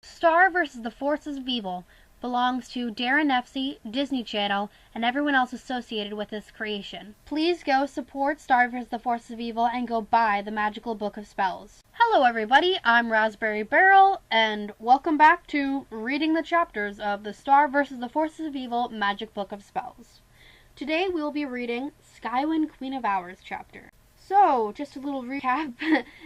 Star vs. the Forces of Evil belongs to Daron Nefcy, Disney Channel, and everyone else associated with this creation. Please go support Star vs. the Forces of Evil and go buy the Magical Book of Spells. Hello everybody, I'm Raspberry Barrel, and welcome back to reading the chapters of the Star vs. the Forces of Evil Magic Book of Spells. Today we'll be reading Skywyyne, Queen of Hours chapter. So, just a little recap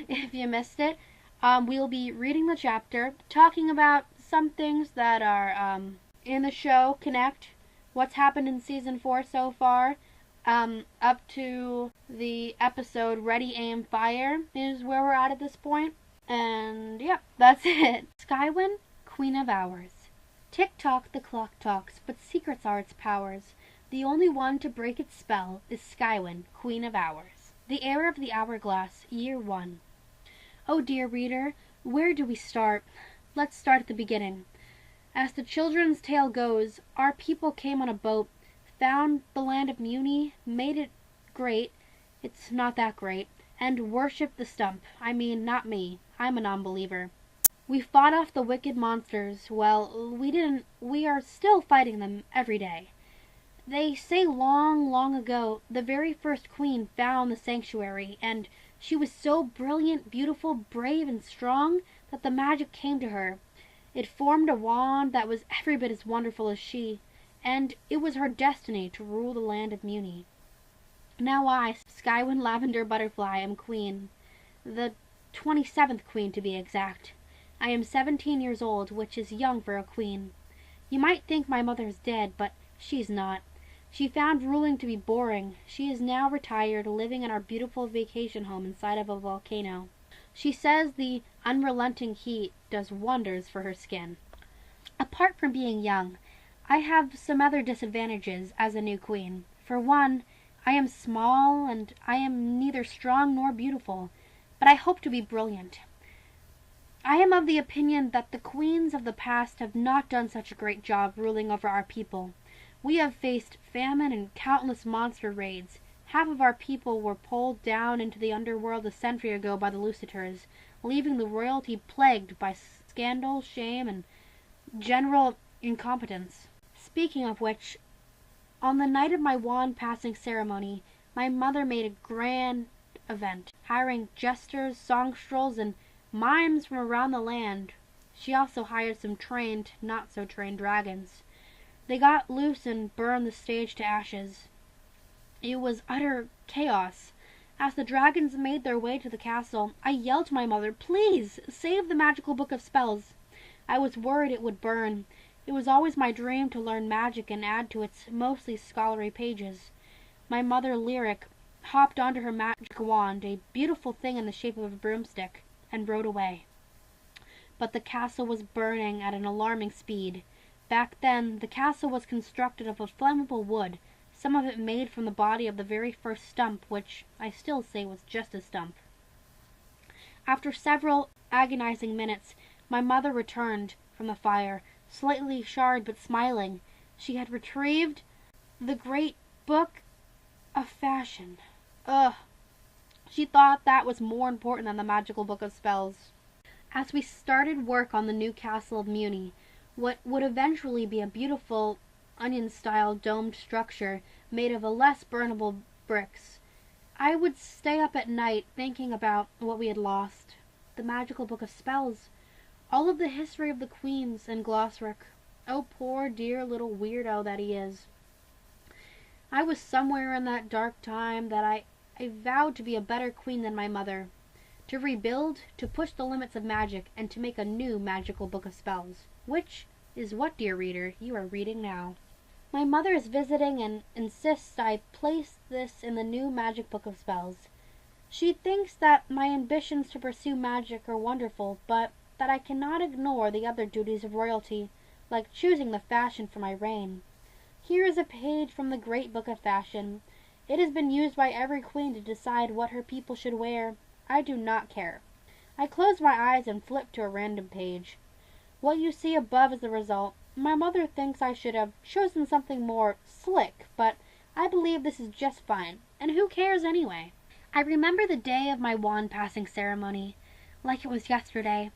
if you missed it. We'll be reading the chapter, talking about some things that are in the show, connect what's happened in Season 4 so far, up to the episode Ready, Aim, Fire is where we're at this point. And yep, that's it. Skywyyne, Queen of Hours. Tick-tock the clock talks, but secrets are its powers. The only one to break its spell is Skywyyne, Queen of Hours. The Heir of the Hourglass, Year 1. Oh dear reader, where do we start? Let's start at the beginning. As the children's tale goes, our people came on a boat, found the land of Muni, made it great, it's not that great, and worshipped the stump. I mean, not me. I'm a non-believer. We fought off the wicked monsters. Well, we didn't. We are still fighting them every day. They say long, long ago, the very first queen found the sanctuary, and she was so brilliant, beautiful, brave, and strong that the magic came to her. It formed a wand that was every bit as wonderful as she, and it was her destiny to rule the land of Muni. Now I, Skywyyne Lavender Butterfly, am queen. The 27th queen, to be exact. I am 17 years old, which is young for a queen. You might think my mother is dead, but she's not. She found ruling to be boring. She is now retired, living in our beautiful vacation home inside of a volcano. She says the unrelenting heat does wonders for her skin. Apart from being young, I have some other disadvantages as a new queen. For one, I am small and I am neither strong nor beautiful, but I hope to be brilliant. I am of the opinion that the queens of the past have not done such a great job ruling over our people. We have faced famine and countless monster raids. Half of our people were pulled down into the Underworld a century ago by the Lucitors, leaving the royalty plagued by scandal, shame, and general incompetence. Speaking of which, on the night of my wand passing ceremony, my mother made a grand event, hiring jesters, songstrels, and mimes from around the land. She also hired some trained, not-so-trained dragons. They got loose and burned the stage to ashes. It was utter chaos. As the dragons made their way to the castle, I yelled to my mother, "Please, save the magical book of spells." I was worried it would burn. It was always my dream to learn magic and add to its mostly scholarly pages. My mother, Lyric, hopped onto her magic wand, a beautiful thing in the shape of a broomstick, and rode away. But the castle was burning at an alarming speed. Back then, the castle was constructed of a flammable wood, some of it made from the body of the very first stump, which I still say was just a stump. After several agonizing minutes, my mother returned from the fire, slightly charred but smiling. She had retrieved the great book of fashion. Ugh! She thought that was more important than the magical book of spells. As we started work on the new castle of Muni, what would eventually be a beautiful onion-style domed structure made of a less burnable bricks, I would stay up at night thinking about what we had lost. The magical book of spells. All of the history of the queens and Glosric. Oh, poor dear little weirdo that he is. I was somewhere in that dark time that I vowed to be a better queen than my mother. To rebuild, to push the limits of magic, and to make a new magical book of spells. Which is what, dear reader, you are reading now. My mother is visiting and insists I place this in the new magic book of spells. She thinks that my ambitions to pursue magic are wonderful, but that I cannot ignore the other duties of royalty, like choosing the fashion for my reign. Here is a page from the great book of fashion. It has been used by every queen to decide what her people should wear. I do not care. I close my eyes and flip to a random page. What you see above is the result. My mother thinks I should have chosen something more slick, but I believe this is just fine, and who cares anyway? I remember the day of my wand passing ceremony, like it was yesterday.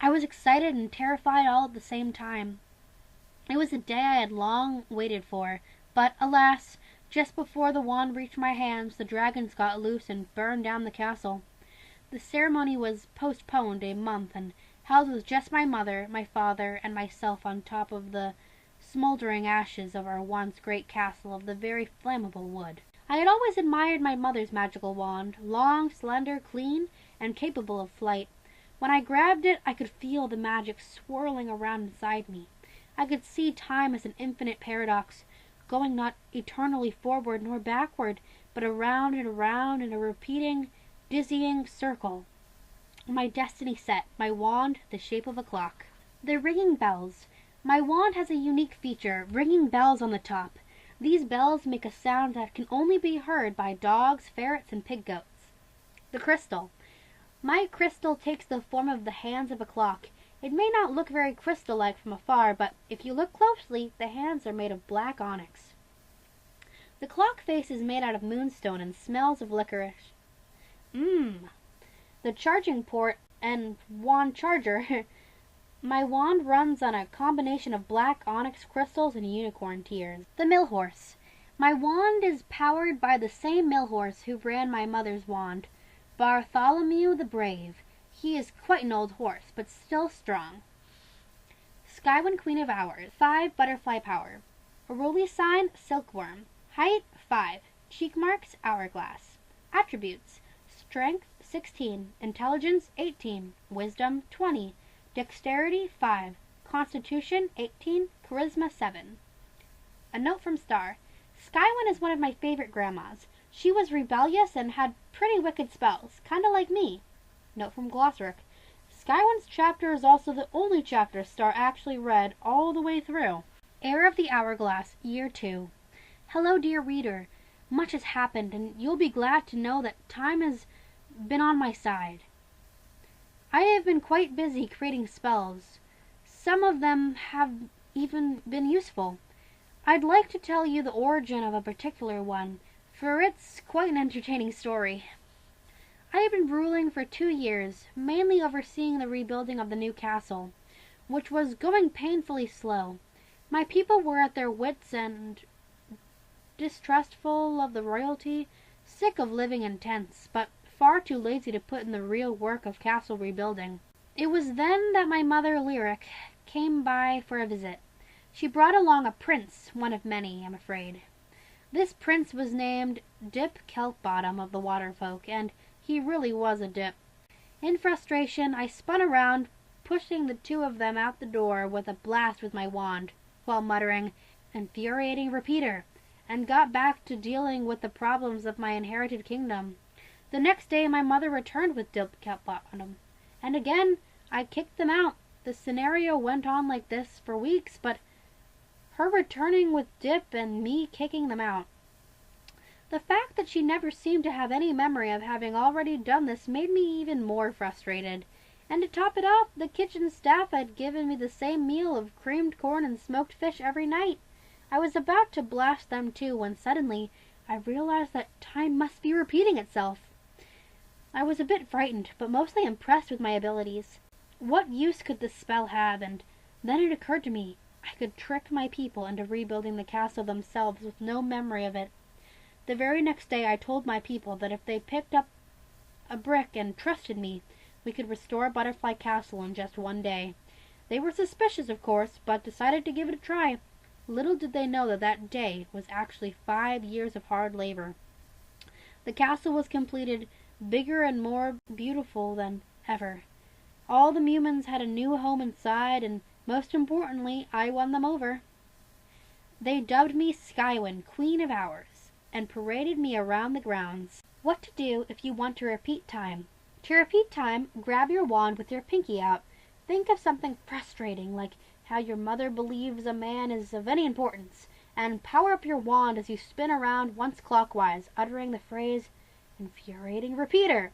I was excited and terrified all at the same time. It was a day I had long waited for, but alas, just before the wand reached my hands, the dragons got loose and burned down the castle. The ceremony was postponed a month and held with just my mother, my father, and myself on top of the smoldering ashes of our once great castle of the very flammable wood. I had always admired my mother's magical wand, long, slender, clean, and capable of flight. When I grabbed it, I could feel the magic swirling around inside me. I could see time as an infinite paradox, going not eternally forward nor backward, but around and around in a repeating, dizzying circle. My destiny set, my wand the shape of a clock. The ringing bells. My wand has a unique feature, ringing bells on the top. These bells make a sound that can only be heard by dogs, ferrets, and pig goats. The crystal. My crystal takes the form of the hands of a clock. It may not look very crystal-like from afar, but if you look closely, the hands are made of black onyx. The clock face is made out of moonstone and smells of licorice. The charging port and wand charger. My wand runs on a combination of black onyx crystals and unicorn tears. The mill horse. My wand is powered by the same mill horse who ran my mother's wand, Bartholomew the Brave. He is quite an old horse, but still strong. Skywyyne, Queen of Hours. 5 butterfly power. Aruli sign, silkworm. Height, 5. Cheek marks, hourglass. Attributes. Strength, 16. Intelligence, 18. Wisdom, 20. Dexterity, 5. Constitution, 18. Charisma, 7. A note from Star. Skywyyne is one of my favorite grandmas. She was rebellious and had pretty wicked spells, kinda like me. Note from Glossric. Skywynne's chapter is also the only chapter Star actually read all the way through. Heir of the Hourglass, Year 2. Hello, dear reader. Much has happened, and you'll be glad to know that time has been on my side. I have been quite busy creating spells. Some of them have even been useful. I'd like to tell you the origin of a particular one, for it's quite an entertaining story. I have been ruling for 2 years, mainly overseeing the rebuilding of the new castle, which was going painfully slow. My people were at their wits' end, distrustful of the royalty, sick of living in tents, but far too lazy to put in the real work of castle rebuilding. It was then that my mother, Lyric, came by for a visit. She brought along a prince, one of many, I'm afraid. This prince was named Dip Kelpbottom of the Waterfolk, and he really was a dip. In frustration, I spun around, pushing the two of them out the door with a blast with my wand, while muttering, "Infuriating repeater," and got back to dealing with the problems of my inherited kingdom. The next day my mother returned with Dip Kelpbottom, and again I kicked them out. The scenario went on like this for weeks, but her returning with Dip and me kicking them out. The fact that she never seemed to have any memory of having already done this made me even more frustrated. And to top it off, the kitchen staff had given me the same meal of creamed corn and smoked fish every night. I was about to blast them too when suddenly I realized that time must be repeating itself. I was a bit frightened, but mostly impressed with my abilities. What use could this spell have? And then it occurred to me, I could trick my people into rebuilding the castle themselves with no memory of it. The very next day I told my people that if they picked up a brick and trusted me, we could restore Butterfly Castle in just 1 day. They were suspicious, of course, but decided to give it a try. Little did they know that that day was actually 5 years of hard labor. The castle was completed, bigger and more beautiful than ever. All the humans had a new home inside, and most importantly, I won them over. They dubbed me Skywyyne, Queen of Hours, and paraded me around the grounds. What to do if you want to repeat time? To repeat time, grab your wand with your pinky out. Think of something frustrating, like how your mother believes a man is of any importance, and power up your wand as you spin around once clockwise, uttering the phrase, "Infuriating repeater."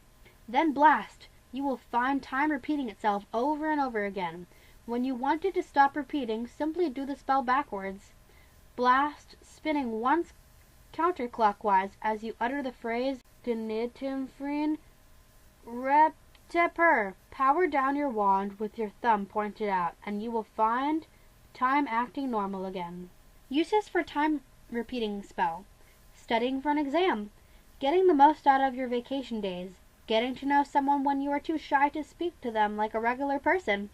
Then blast. You will find time repeating itself over and over again. When you want it to stop repeating, simply do the spell backwards. Blast, spinning once counterclockwise as you utter the phrase, "Gnitimfrin Tip her. Power down your wand with your thumb pointed out, and you will find time acting normal again. Uses for time repeating spell. Studying for an exam. Getting the most out of your vacation days. Getting to know someone when you are too shy to speak to them like a regular person.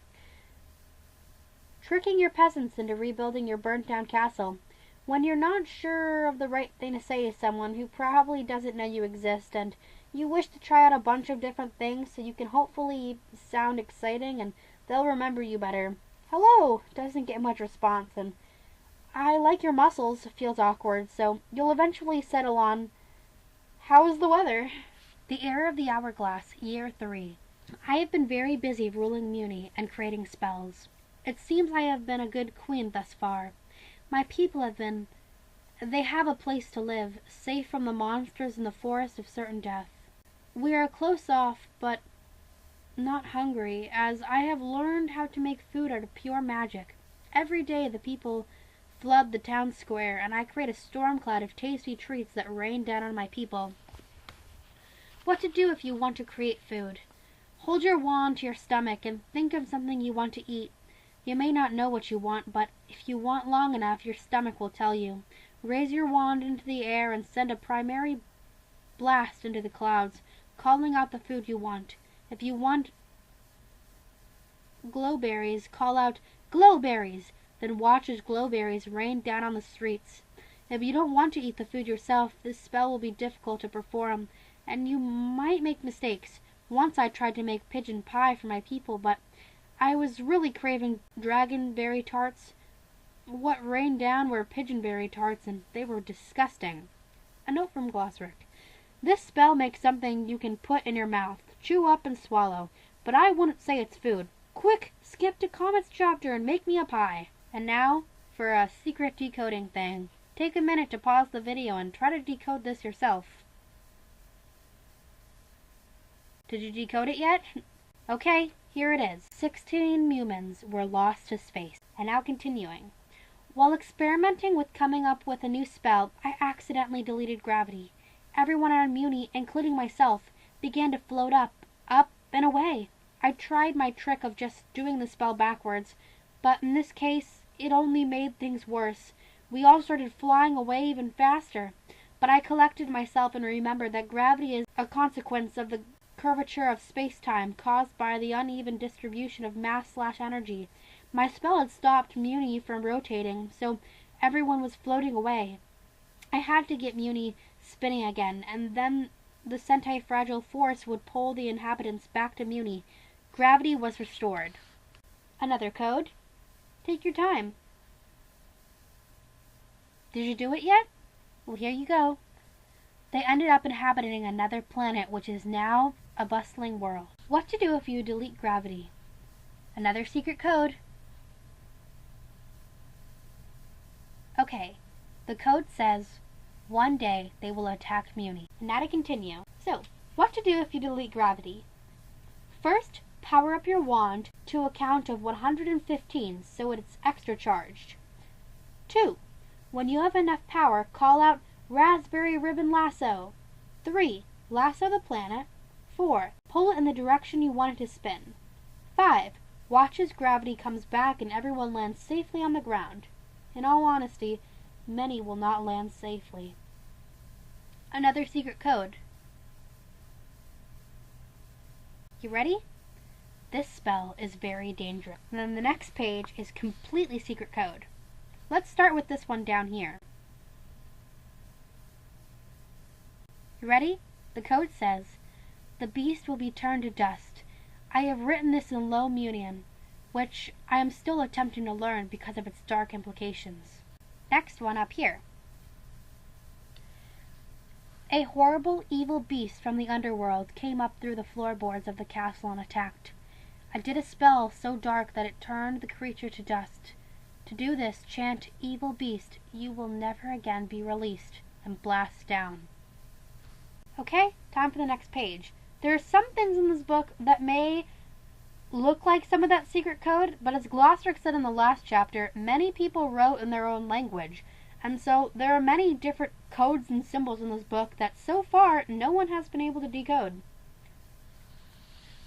Tricking your peasants into rebuilding your burnt down castle. When you're not sure of the right thing to say to someone who probably doesn't know you exist and you wish to try out a bunch of different things so you can hopefully sound exciting and they'll remember you better. Hello doesn't get much response, and I like your muscles feels awkward, so you'll eventually settle on, how is the weather? The Heir of the Hourglass, Year 3. I have been very busy ruling Muni and creating spells. It seems I have been a good queen thus far. My people they have a place to live, safe from the monsters in the forest of certain death. We are close off, but not hungry, as I have learned how to make food out of pure magic. Every day the people flood the town square, and I create a storm cloud of tasty treats that rain down on my people. What to do if you want to create food. Hold your wand to your stomach and think of something you want to eat. You may not know what you want, but if you want long enough, your stomach will tell you. Raise your wand into the air and send a primary blast into the clouds, calling out the food you want. If you want glowberries, call out, "Glowberries!" Then watch as glowberries rain down on the streets. If you don't want to eat the food yourself, this spell will be difficult to perform, and you might make mistakes. Once I tried to make pigeon pie for my people, but I was really craving dragonberry tarts. What rained down were pigeonberry tarts, and they were disgusting. A note from Glossric. This spell makes something you can put in your mouth, chew up and swallow, but I wouldn't say it's food. Quick, skip to Comet's chapter and make me a pie. And now, for a secret decoding thing. Take a minute to pause the video and try to decode this yourself. Did you decode it yet? Okay, here it is. 16 humans were lost to space. And now continuing. While experimenting with coming up with a new spell, I accidentally deleted gravity. Everyone on Muni, including myself, began to float up, and away. I tried my trick of just doing the spell backwards, but in this case, it only made things worse. We all started flying away even faster. But I collected myself and remembered that gravity is a consequence of the curvature of space-time caused by the uneven distribution of mass/energy. My spell had stopped Muni from rotating, so everyone was floating away. I had to get Muni spinning again, and then the centifragile force would pull the inhabitants back to Muni. Gravity was restored. Another code? Take your time. Did you do it yet? Well, here you go. They ended up inhabiting another planet, which is now a bustling world. What to do if you delete gravity? Another secret code. Okay, the code says, one day they will attack Muni. And now to continue. So, what to do if you delete gravity? First, power up your wand to a count of 115 so it's extra charged. 2. When you have enough power, call out Raspberry Ribbon Lasso. 3. Lasso the planet. 4. Pull it in the direction you want it to spin. 5. Watch as gravity comes back and everyone lands safely on the ground. In all honesty, many will not land safely. Another secret code. You ready? This spell is very dangerous. And then the next page is completely secret code. Let's start with this one down here. You ready? The code says, the beast will be turned to dust. I have written this in Low Munian, which I am still attempting to learn because of its dark implications. Next one up here. A horrible, evil beast from the Underworld came up through the floorboards of the castle and attacked. I did a spell so dark that it turned the creature to dust. To do this, chant, "Evil beast, you will never again be released," and blast down. Okay, time for the next page. There are some things in this book that may look like some of that secret code, but as Glossric said in the last chapter, many people wrote in their own language, and so there are many different codes and symbols in this book that so far no one has been able to decode.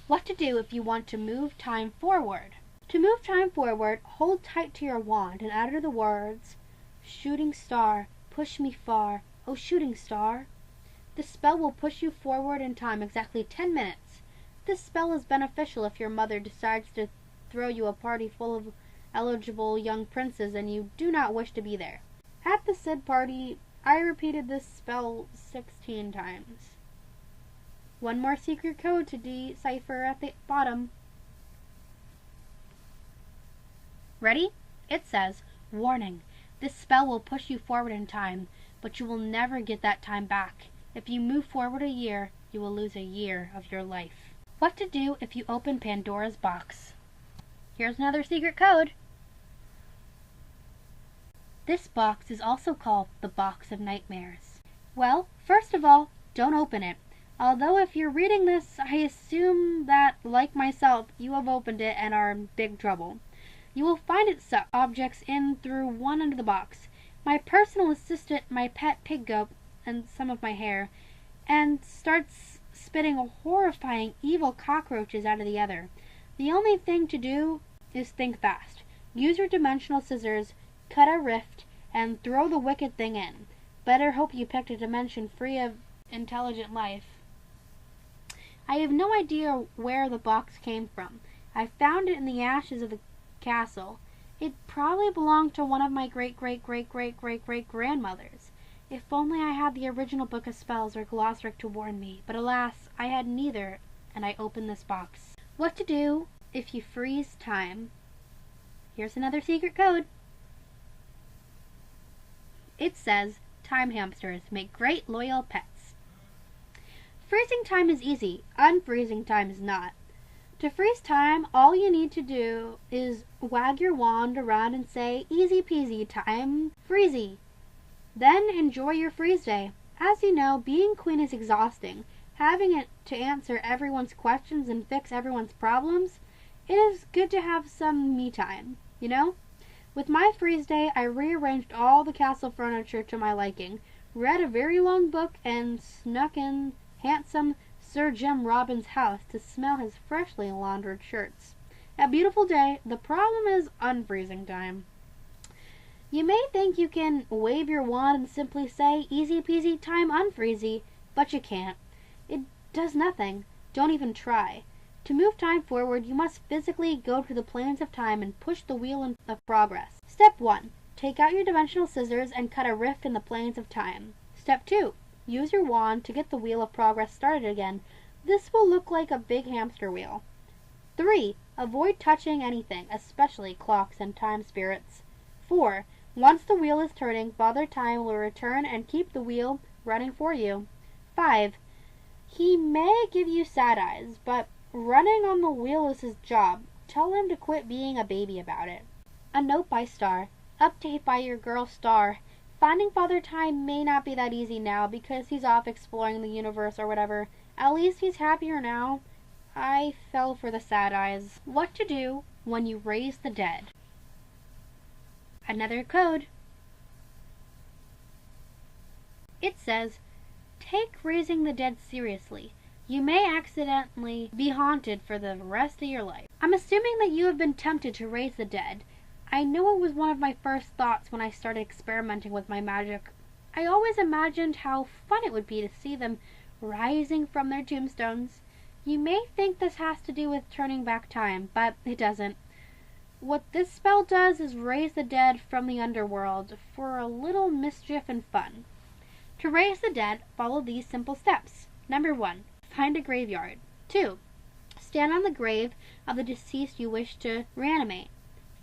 What to do if you want to move time forward. To move time forward, hold tight to your wand and utter the words, "Shooting star, push me far, oh shooting star." This spell will push you forward in time exactly 10 minutes. This spell is beneficial if your mother decides to throw you a party full of eligible young princes and you do not wish to be there. At the said party, I repeated this spell 16 times. One more secret code to decipher at the bottom. Ready? It says, "Warning, this spell will push you forward in time, but you will never get that time back. If you move forward a year, you will lose a year of your life." What to do if you open Pandora's box. Here's another secret code. This box is also called the Box of Nightmares. Well, first of all, don't open it. Although if you're reading this, I assume that, like myself, you have opened it and are in big trouble. You will find its objects in through one end of the box. My personal assistant, my pet pig goat, and some of my hair, and starts spitting horrifying evil cockroaches out of the other. The only thing to do is think fast. Use your dimensional scissors, cut a rift, and throw the wicked thing in. Better hope you picked a dimension free of intelligent life. I have no idea where the box came from. I found it in the ashes of the castle. It probably belonged to one of my great-great-great-great-great-great-grandmothers. If only I had the original book of spells or glossary to warn me, but alas, I had neither, and I opened this box. What to do if you freeze time. Here's another secret code. It says, "Time hamsters make great loyal pets." Freezing time is easy, unfreezing time is not. To freeze time, all you need to do is wag your wand around and say, "Easy peasy, time freezy." Then enjoy your freeze day. As you know, being queen is exhausting. Having it to answer everyone's questions and fix everyone's problems, it is good to have some me time, you know? With my freeze day, I rearranged all the castle furniture to my liking, read a very long book, and snuck in handsome Sir Jem Robin's house to smell his freshly laundered shirts. A beautiful day. The problem is unfreezing time. You may think you can wave your wand and simply say, "Easy peasy, time unfreezy," but you can't. It does nothing. Don't even try. To move time forward, you must physically go to the planes of time and push the wheel of progress. Step 1. Take out your dimensional scissors and cut a rift in the planes of time. Step 2. Use your wand to get the wheel of progress started again. This will look like a big hamster wheel. 3. Avoid touching anything, especially clocks and time spirits. 4. Once the wheel is turning, Father Time will return and keep the wheel running for you. 5. He may give you sad eyes, but running on the wheel is his job. Tell him to quit being a baby about it. A note by Star. Update by your girl Star. Finding Father Time may not be that easy now because he's off exploring the universe or whatever. At least he's happier now. I fell for the sad eyes. What to do when you raise the dead. Another code. It says, "Take raising the dead seriously. You may accidentally be haunted for the rest of your life." I'm assuming that you have been tempted to raise the dead. I know it was one of my first thoughts when I started experimenting with my magic. I always imagined how fun it would be to see them rising from their tombstones. You may think this has to do with turning back time, but it doesn't. What this spell does is raise the dead from the underworld for a little mischief and fun. To raise the dead, follow these simple steps. Number 1. Find a graveyard. 2. Stand on the grave of the deceased you wish to reanimate.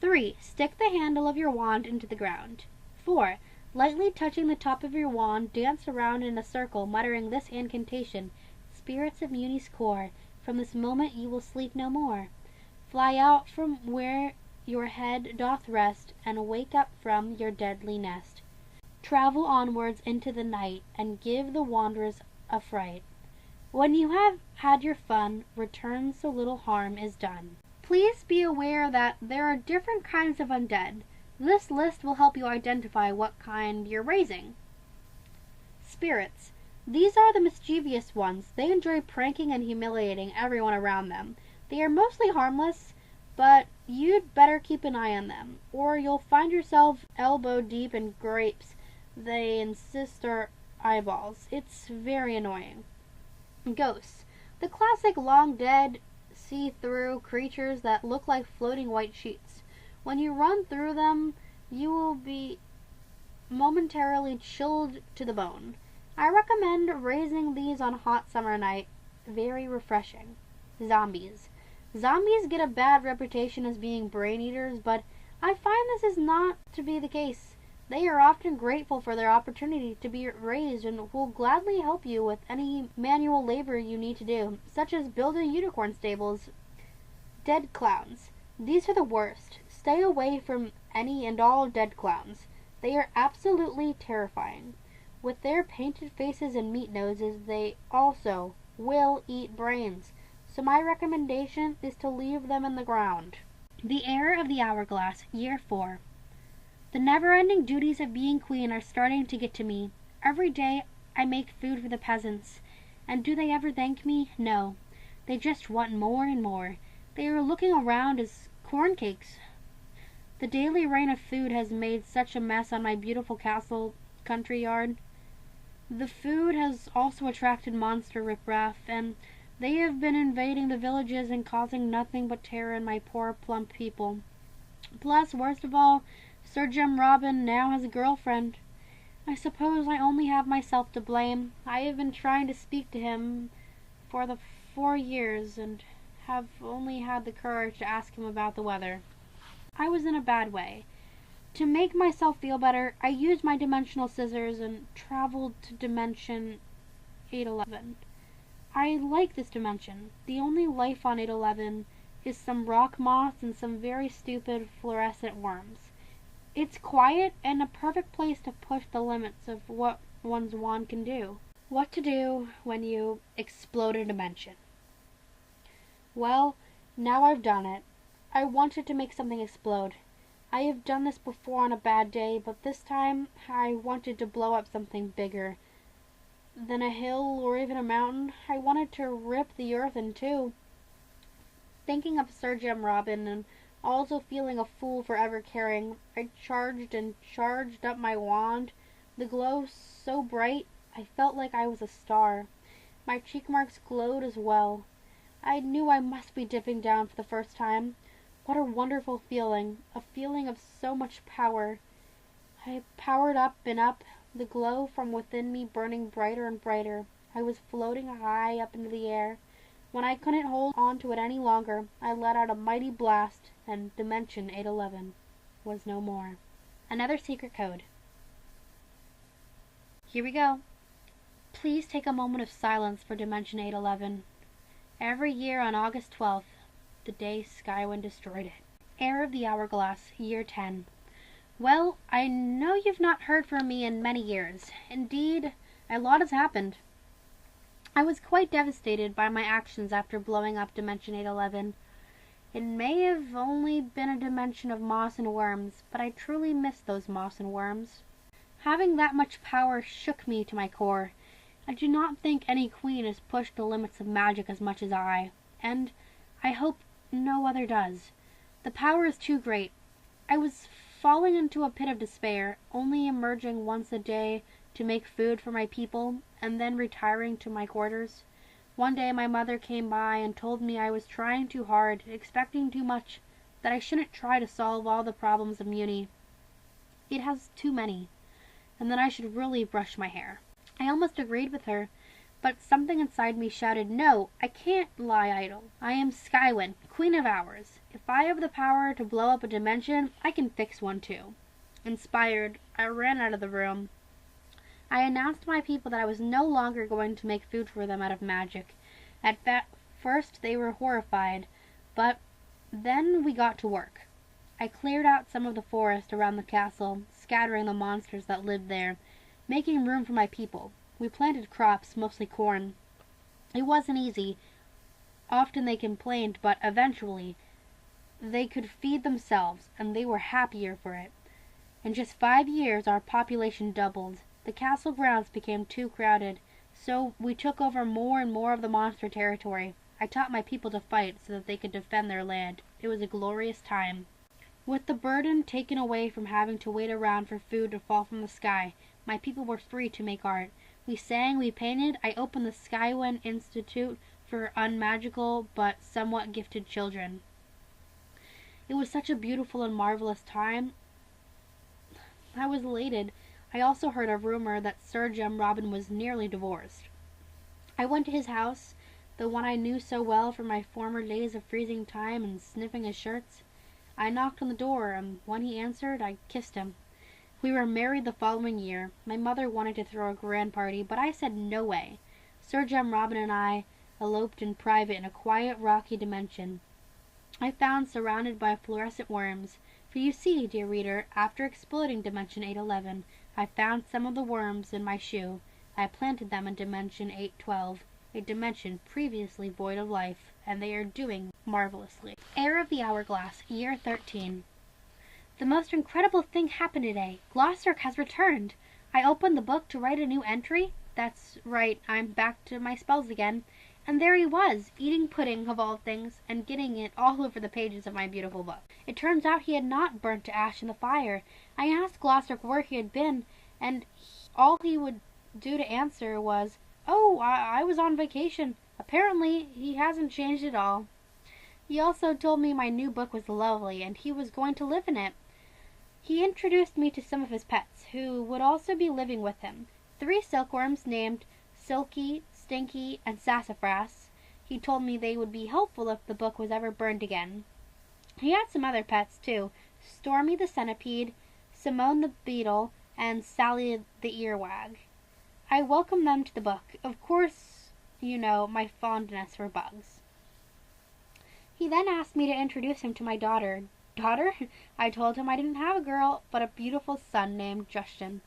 3. Stick the handle of your wand into the ground. 4. Lightly touching the top of your wand, dance around in a circle, muttering this incantation, "Spirits of Muni's core, from this moment you will sleep no more. Fly out from where your head doth rest, and wake up from your deadly nest. Travel onwards into the night, and give the wanderers a fright. When you have had your fun, return so little harm is done." Please be aware that there are different kinds of undead. This list will help you identify what kind you're raising. Spirits. These are the mischievous ones. They enjoy pranking and humiliating everyone around them. They are mostly harmless, but you'd better keep an eye on them, or you'll find yourself elbow deep in grapes they insist are eyeballs. It's very annoying. Ghosts. The classic long dead, see-through creatures that look like floating white sheets. When you run through them, you will be momentarily chilled to the bone. I recommend raising these on a hot summer night. Very refreshing. Zombies. Zombies get a bad reputation as being brain eaters, but I find this is not to be the case. They are often grateful for their opportunity to be raised and will gladly help you with any manual labor you need to do, such as building unicorn stables. Dead clowns. These are the worst. Stay away from any and all dead clowns. They are absolutely terrifying. With their painted faces and meat noses, they also will eat brains, so my recommendation is to leave them in the ground. The Heir of the Hourglass, Year 4. The never-ending duties of being queen are starting to get to me. Every day I make food for the peasants, and do they ever thank me? No. They just want more and more. They are looking around as corn cakes. The daily rain of food has made such a mess on my beautiful castle country yard. The food has also attracted monster riffraff, and they have been invading the villages and causing nothing but terror in my poor plump people. Plus, worst of all, Sir Jim Robin now has a girlfriend. I suppose I only have myself to blame. I have been trying to speak to him for the 4 years, and have only had the courage to ask him about the weather. I was in a bad way. To make myself feel better, I used my dimensional scissors and traveled to dimension 811. I like this dimension. The only life on 811 is some rock moths and some very stupid fluorescent worms. It's quiet and a perfect place to push the limits of what one's wand can do. What to do when you explode a dimension. Well, now I've done it. I wanted to make something explode. I have done this before on a bad day, but this time I wanted to blow up something bigger than a hill or even a mountain. I wanted to rip the earth in two. Thinking of Sir Jim Robin and also feeling a fool for ever caring, I charged and charged up my wand, the glow so bright I felt like I was a star. My cheek marks glowed as well. I knew I must be dipping down for the first time. What a wonderful feeling, a feeling of so much power. I powered up and up, the glow from within me burning brighter and brighter. I was floating high up into the air. When I couldn't hold on to it any longer, I let out a mighty blast, and Dimension 811 was no more. Another secret code. Here we go. Please take a moment of silence for Dimension 811. Every year on August 12th, the day Skywyyne destroyed it. Heir of the Hourglass, Year 10. Well, I know you've not heard from me in many years. Indeed, a lot has happened. I was quite devastated by my actions after blowing up Dimension 811. It may have only been a dimension of moss and worms, but I truly missed those moss and worms. Having that much power shook me to my core. I do not think any queen has pushed the limits of magic as much as I, and I hope no other does. The power is too great. I was falling into a pit of despair, only emerging once a day to make food for my people, and then retiring to my quarters. One day my mother came by and told me I was trying too hard, expecting too much, that I shouldn't try to solve all the problems of Muni. It has too many, and that I should really brush my hair. I almost agreed with her, but something inside me shouted, "No, I can't lie idle. I am Skywyyne, Queen of Hours. If I have the power to blow up a dimension, I can fix one too." Inspired, I ran out of the room. I announced to my people that I was no longer going to make food for them out of magic. At first they were horrified, but then we got to work. I cleared out some of the forest around the castle, scattering the monsters that lived there, making room for my people. We planted crops, mostly corn. It wasn't easy. Often they complained, but eventually they could feed themselves, and they were happier for it. In just 5 years our population doubled. The castle grounds became too crowded. So we took over more and more of the monster territory. I taught my people to fight so that they could defend their land. It was a glorious time. With the burden taken away from having to wait around for food to fall from the sky, my people were free to make art. We sang, we painted. I opened the Skywyyne Institute for unmagical but somewhat gifted children. It was such a beautiful and marvelous time. I was elated. I also heard a rumor that Sir Jem Robin was nearly divorced. I went to his house, the one I knew so well from my former days of freezing time and sniffing his shirts. I knocked on the door, and when he answered, I kissed him. We were married the following year. My mother wanted to throw a grand party, but I said no way. Sir Jem Robin and I eloped in private in a quiet, rocky dimension I found surrounded by fluorescent worms. For you see, dear reader, after exploding Dimension 811, I found some of the worms in my shoe. I planted them in Dimension 812, a dimension previously void of life, and they are doing marvelously. Heir of the Hourglass, Year 13. The most incredible thing happened today. Glossaryck has returned. I opened the book to write a new entry. That's right, I'm back to my spells again. And there he was, eating pudding of all things, and getting it all over the pages of my beautiful book. It turns out he had not burnt to ash in the fire. I asked Glossaryck where he had been, and all he would do to answer was, "Oh, I was on vacation. Apparently, he hasn't changed at all." He also told me my new book was lovely, and he was going to live in it. He introduced me to some of his pets, who would also be living with him. 3 silkworms named Silky, Stinky, and Sassafras. He told me they would be helpful if the book was ever burned again. He had some other pets, too. Stormy the centipede, Simone the beetle, and Sally the earwag. I welcomed them to the book. Of course, you know, my fondness for bugs. He then asked me to introduce him to my daughter. Daughter? I told him I didn't have a girl, but a beautiful son named Justin.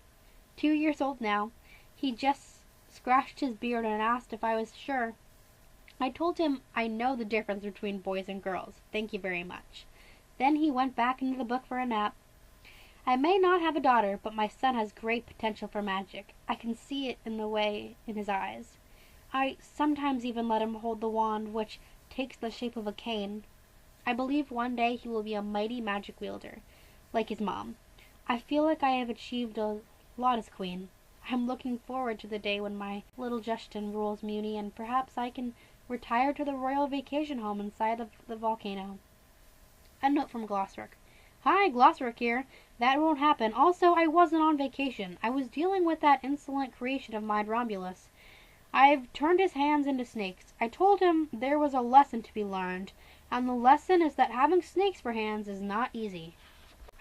2 years old now. He just scratched his beard and asked if I was sure. I told him I know the difference between boys and girls. Thank you very much. Then he went back into the book for a nap. I may not have a daughter, but my son has great potential for magic. I can see it in the way in his eyes. I sometimes even let him hold the wand, which takes the shape of a cane. I believe one day he will be a mighty magic wielder, like his mom. I feel like I have achieved a lot as queen. I'm looking forward to the day when my little Justin rules Muni, and perhaps I can retire to the royal vacation home inside of the volcano. A note from Glossaryck. Hi, Glossaryck here. That won't happen. Also, I wasn't on vacation. I was dealing with that insolent creation of mine, Romulus. I've turned his hands into snakes. I told him there was a lesson to be learned, and the lesson is that having snakes for hands is not easy.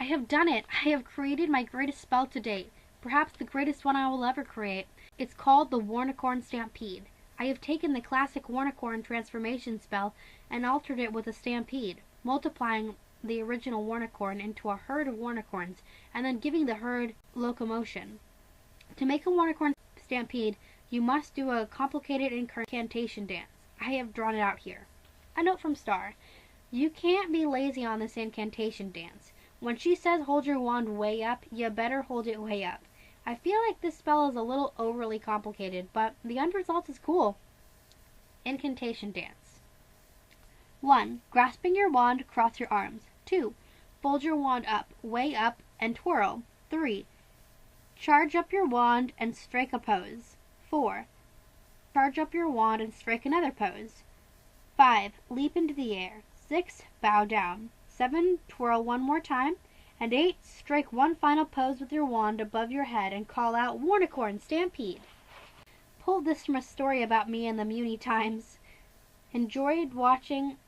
I have done it. I have created my greatest spell to date. Perhaps the greatest one I will ever create. It's called the Warnicorn Stampede. I have taken the classic Warnicorn transformation spell and altered it with a stampede, multiplying the original Warnicorn into a herd of Warnicorns, and then giving the herd locomotion. To make a Warnicorn stampede, you must do a complicated incantation dance. I have drawn it out here. A note from Star. You can't be lazy on this incantation dance. When she says hold your wand way up, you better hold it way up. I feel like this spell is a little overly complicated, but the end result is cool. Incantation dance. 1. Grasping your wand, cross your arms. 2. Fold your wand up, way up, and twirl. 3. Charge up your wand and strike a pose. 4. Charge up your wand and strike another pose. 5. Leap into the air. 6. Bow down. 7. Twirl one more time. And 8. Strike one final pose with your wand above your head and call out Warnicorn Stampede. Pulled this from a story about me in the Muni Times. Enjoyed watching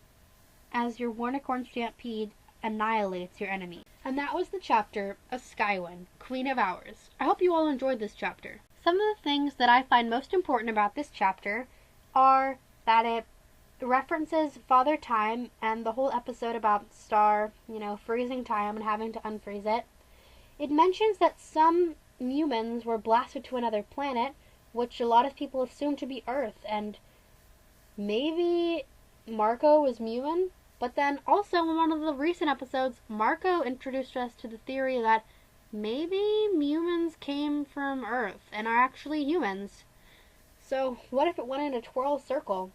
as your Warnicorn Stampede annihilates your enemy. And that was the chapter of Skywyyne, Queen of Hours. I hope you all enjoyed this chapter. Some of the things that I find most important about this chapter are that it references Father Time and the whole episode about Star, freezing time and having to unfreeze it. It mentions that some humans were blasted to another planet, which a lot of people assume to be Earth, and maybe Marco was Mumin. But then also in one of the recent episodes, Marco introduced us to the theory that maybe humans came from Earth and are actually humans. So what if it went in a twirl circle?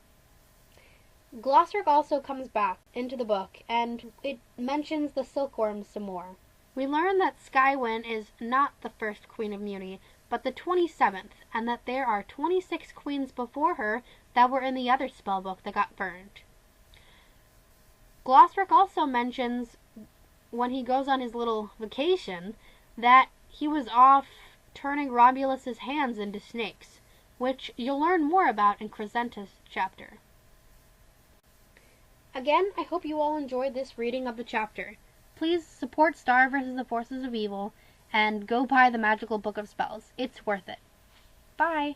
Glossaryck also comes back into the book, and it mentions the silkworms some more. We learn that Skywyyne is not the first Queen of Muni, but the 27th, and that there are 26 queens before her that were in the other spellbook that got burned. Glossaryck also mentions, when he goes on his little vacation, that he was off turning Romulus's hands into snakes, which you'll learn more about in Untitled Chapter. Again, I hope you all enjoyed this reading of the chapter. Please support Star vs. the Forces of Evil, and go buy the Magical Book of Spells. It's worth it. Bye!